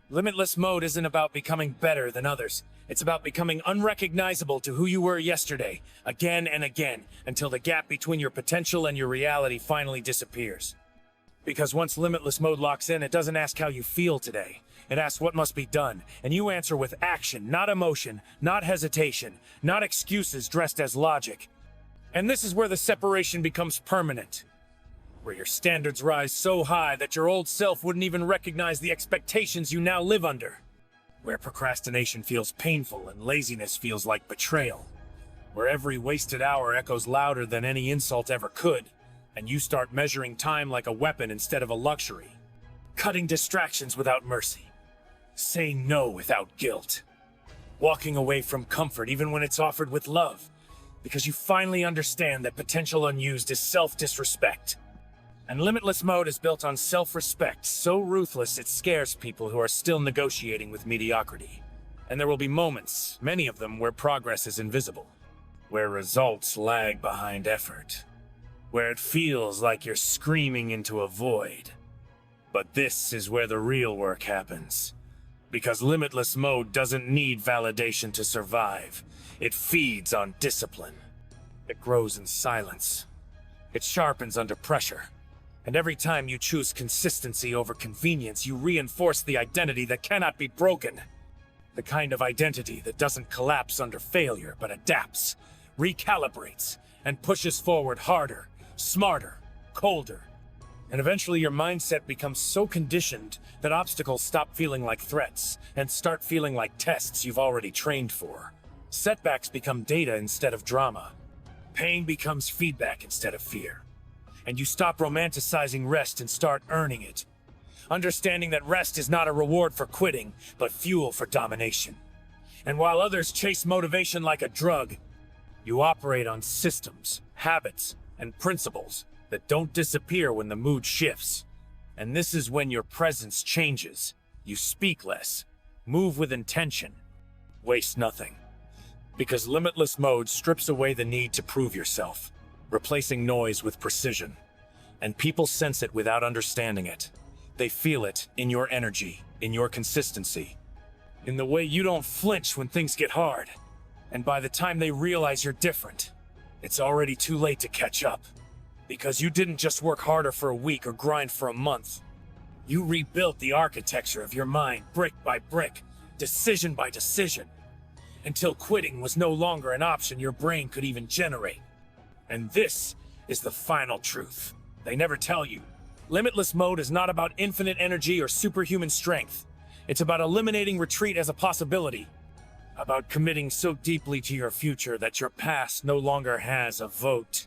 Limitless mode isn't about becoming better than others. It's about becoming unrecognizable to who you were yesterday, again and again, until the gap between your potential and your reality finally disappears. Because once limitless mode locks in, it doesn't ask how you feel today. It asks what must be done, and you answer with action, not emotion, not hesitation, not excuses dressed as logic. And this is where the separation becomes permanent, where your standards rise so high that your old self wouldn't even recognize the expectations you now live under, where procrastination feels painful and laziness feels like betrayal, where every wasted hour echoes louder than any insult ever could, and you start measuring time like a weapon instead of a luxury, cutting distractions without mercy, saying no without guilt, walking away from comfort even when it's offered with love, because you finally understand that potential unused is self-disrespect. And Limitless Mode is built on self-respect, so ruthless it scares people who are still negotiating with mediocrity. And there will be moments, many of them, where progress is invisible, where results lag behind effort, where it feels like you're screaming into a void. But this is where the real work happens. Because Limitless Mode doesn't need validation to survive. It feeds on discipline. It grows in silence. It sharpens under pressure. And every time you choose consistency over convenience, you reinforce the identity that cannot be broken. The kind of identity that doesn't collapse under failure, but adapts, recalibrates, and pushes forward harder, smarter, colder. And eventually your mindset becomes so conditioned that obstacles stop feeling like threats and start feeling like tests you've already trained for. Setbacks become data instead of drama. Pain becomes feedback instead of fear. And you stop romanticizing rest and start earning it. Understanding that rest is not a reward for quitting, but fuel for domination. And while others chase motivation like a drug, you operate on systems, habits, and principles that don't disappear when the mood shifts. And this is when your presence changes. You speak less, move with intention, waste nothing. Because Limitless Mode strips away the need to prove yourself, replacing noise with precision. And people sense it without understanding it. They feel it in your energy, in your consistency, in the way you don't flinch when things get hard. And by the time they realize you're different, it's already too late to catch up. Because you didn't just work harder for a week or grind for a month. You rebuilt the architecture of your mind brick by brick, decision by decision, until quitting was no longer an option your brain could even generate. And this is the final truth. They never tell you. Limitless Mode is not about infinite energy or superhuman strength. It's about eliminating retreat as a possibility. About committing so deeply to your future that your past no longer has a vote.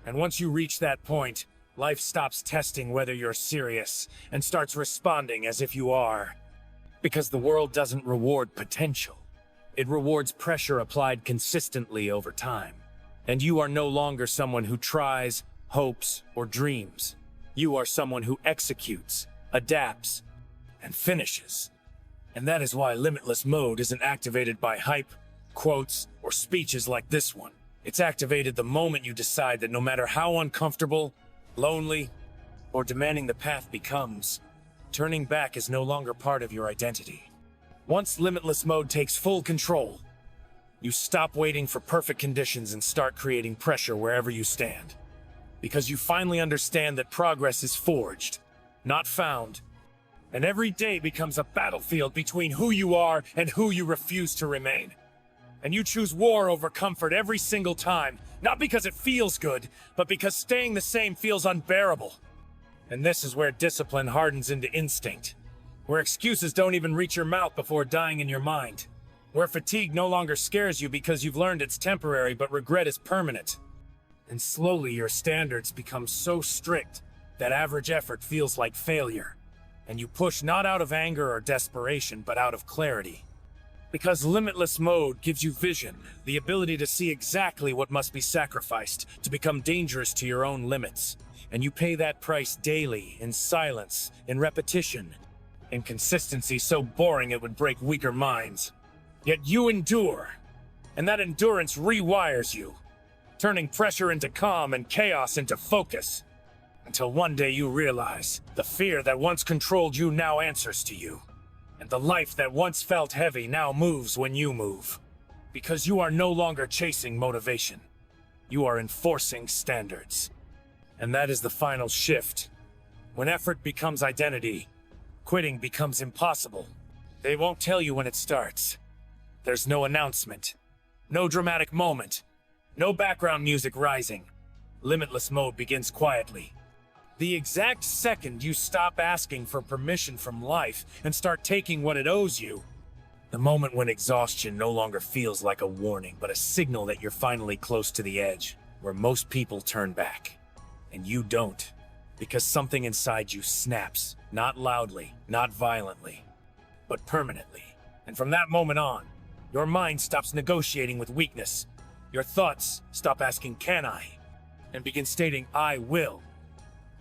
And once you reach that point, life stops testing whether you're serious and starts responding as if you are. Because the world doesn't reward potential. It rewards pressure applied consistently over time. And you are no longer someone who tries, hopes, or dreams. You are someone who executes, adapts, and finishes. And that is why Limitless Mode isn't activated by hype, quotes, or speeches like this one. It's activated the moment you decide that no matter how uncomfortable, lonely, or demanding the path becomes, turning back is no longer part of your identity. Once Limitless Mode takes full control, you stop waiting for perfect conditions and start creating pressure wherever you stand. Because you finally understand that progress is forged, not found. And every day becomes a battlefield between who you are and who you refuse to remain. And you choose war over comfort every single time, not because it feels good, but because staying the same feels unbearable. And this is where discipline hardens into instinct. Where excuses don't even reach your mouth before dying in your mind. Where fatigue no longer scares you because you've learned it's temporary but regret is permanent. And slowly your standards become so strict that average effort feels like failure. And you push not out of anger or desperation but out of clarity. Because Limitless Mode gives you vision, the ability to see exactly what must be sacrificed to become dangerous to your own limits. And you pay that price daily, in silence, in repetition, in consistency so boring it would break weaker minds. Yet you endure, and that endurance rewires you, turning pressure into calm and chaos into focus, until one day you realize the fear that once controlled you now answers to you. And the life that once felt heavy now moves when you move. Because you are no longer chasing motivation. You are enforcing standards. And that is the final shift. When effort becomes identity, quitting becomes impossible. They won't tell you when it starts. There's no announcement. No dramatic moment. No background music rising. Limitless mode begins quietly. The exact second you stop asking for permission from life and start taking what it owes you. The moment when exhaustion no longer feels like a warning, but a signal that you're finally close to the edge, where most people turn back. And you don't. Because something inside you snaps, not loudly, not violently, but permanently. And from that moment on, your mind stops negotiating with weakness. Your thoughts stop asking, can I? And begin stating, I will.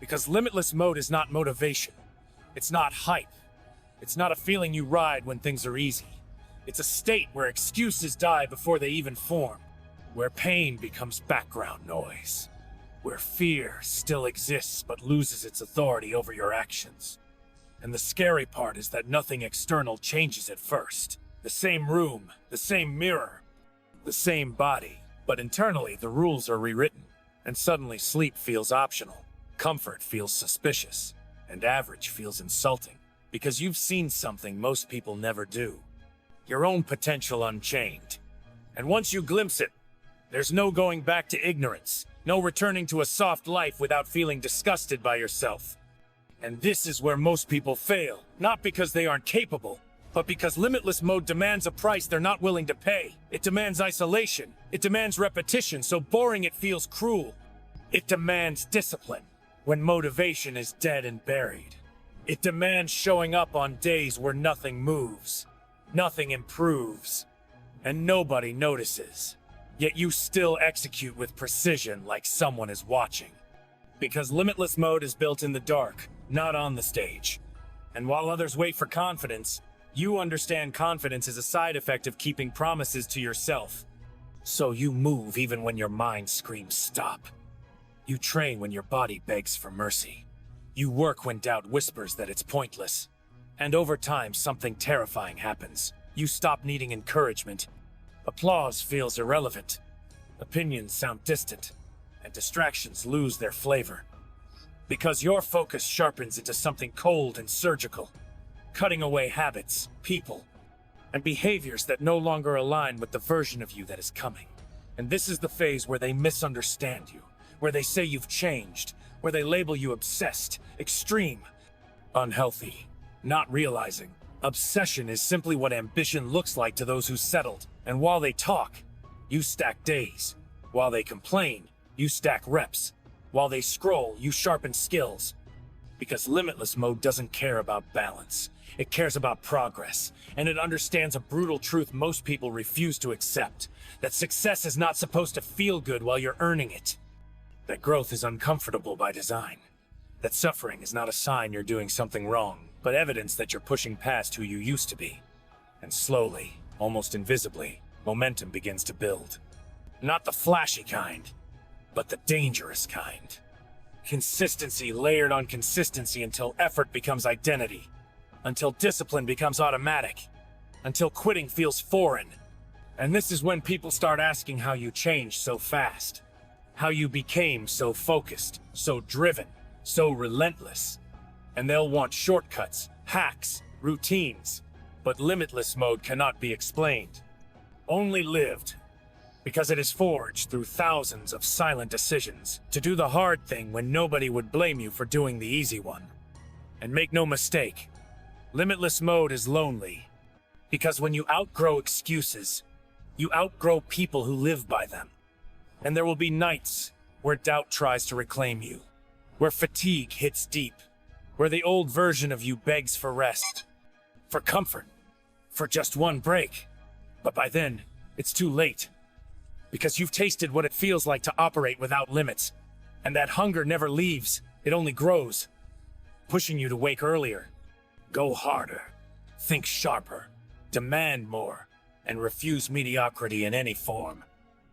Because limitless mode is not motivation. It's not hype. It's not a feeling you ride when things are easy. It's a state where excuses die before they even form. Where pain becomes background noise. Where fear still exists but loses its authority over your actions. And the scary part is that nothing external changes at first. The same room, the same mirror, the same body. But internally, the rules are rewritten. And suddenly sleep feels optional. Comfort feels suspicious. And average feels insulting. Because you've seen something most people never do. Your own potential unchained. And once you glimpse it, there's no going back to ignorance. No returning to a soft life without feeling disgusted by yourself. And this is where most people fail. Not because they aren't capable, but because limitless mode demands a price they're not willing to pay. It demands isolation. It demands repetition, so boring it feels cruel. It demands discipline, when motivation is dead and buried. It demands showing up on days where nothing moves, nothing improves, and nobody notices. Yet you still execute with precision like someone is watching. Because limitless mode is built in the dark, not on the stage. And while others wait for confidence, you understand confidence is a side effect of keeping promises to yourself. So you move even when your mind screams stop. You train when your body begs for mercy. You work when doubt whispers that it's pointless. And over time, something terrifying happens. You stop needing encouragement. Applause feels irrelevant. Opinions sound distant. And distractions lose their flavor. Because your focus sharpens into something cold and surgical. Cutting away habits, people, and behaviors that no longer align with the version of you that is coming. And this is the phase where they misunderstand you. Where they say you've changed. Where they label you obsessed, extreme, unhealthy. Not realizing, obsession is simply what ambition looks like to those who settled. And while they talk, you stack days. While they complain, you stack reps. While they scroll, you sharpen skills. Because limitless mode doesn't care about balance. It cares about progress. And it understands a brutal truth most people refuse to accept. That success is not supposed to feel good while you're earning it. That growth is uncomfortable by design. That suffering is not a sign you're doing something wrong, but evidence that you're pushing past who you used to be. And slowly, almost invisibly, momentum begins to build. Not the flashy kind, but the dangerous kind. Consistency layered on consistency until effort becomes identity. Until discipline becomes automatic. Until quitting feels foreign. And this is when people start asking how you changed so fast. How you became so focused, so driven, so relentless. And they'll want shortcuts, hacks, routines. But limitless mode cannot be explained. Only lived. Because it is forged through thousands of silent decisions to do the hard thing when nobody would blame you for doing the easy one. And make no mistake, limitless mode is lonely. Because when you outgrow excuses, you outgrow people who live by them. And there will be nights where doubt tries to reclaim you, where fatigue hits deep, where the old version of you begs for rest, for comfort, for just one break. But by then, it's too late. Because you've tasted what it feels like to operate without limits. And that hunger never leaves, it only grows, pushing you to wake earlier, go harder, think sharper, demand more, and refuse mediocrity in any form.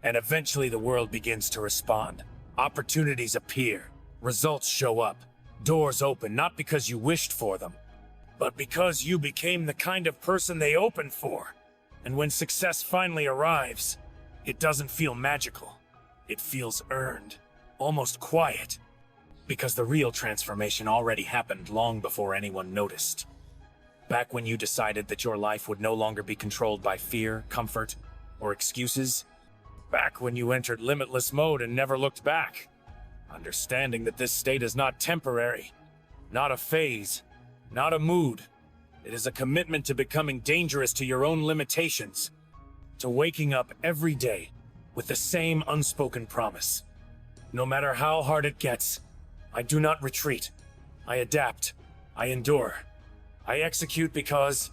And eventually the world begins to respond. Opportunities appear, results show up, doors open not because you wished for them, but because you became the kind of person they open for. And when success finally arrives, it doesn't feel magical. It feels earned, almost quiet, because the real transformation already happened long before anyone noticed. Back when you decided that your life would no longer be controlled by fear, comfort, or excuses. Back when you entered Limitless Mode and never looked back. Understanding that this state is not temporary, not a phase, not a mood. It is a commitment to becoming dangerous to your own limitations, to waking up every day with the same unspoken promise. No matter how hard it gets, I do not retreat. I adapt. I endure. I execute because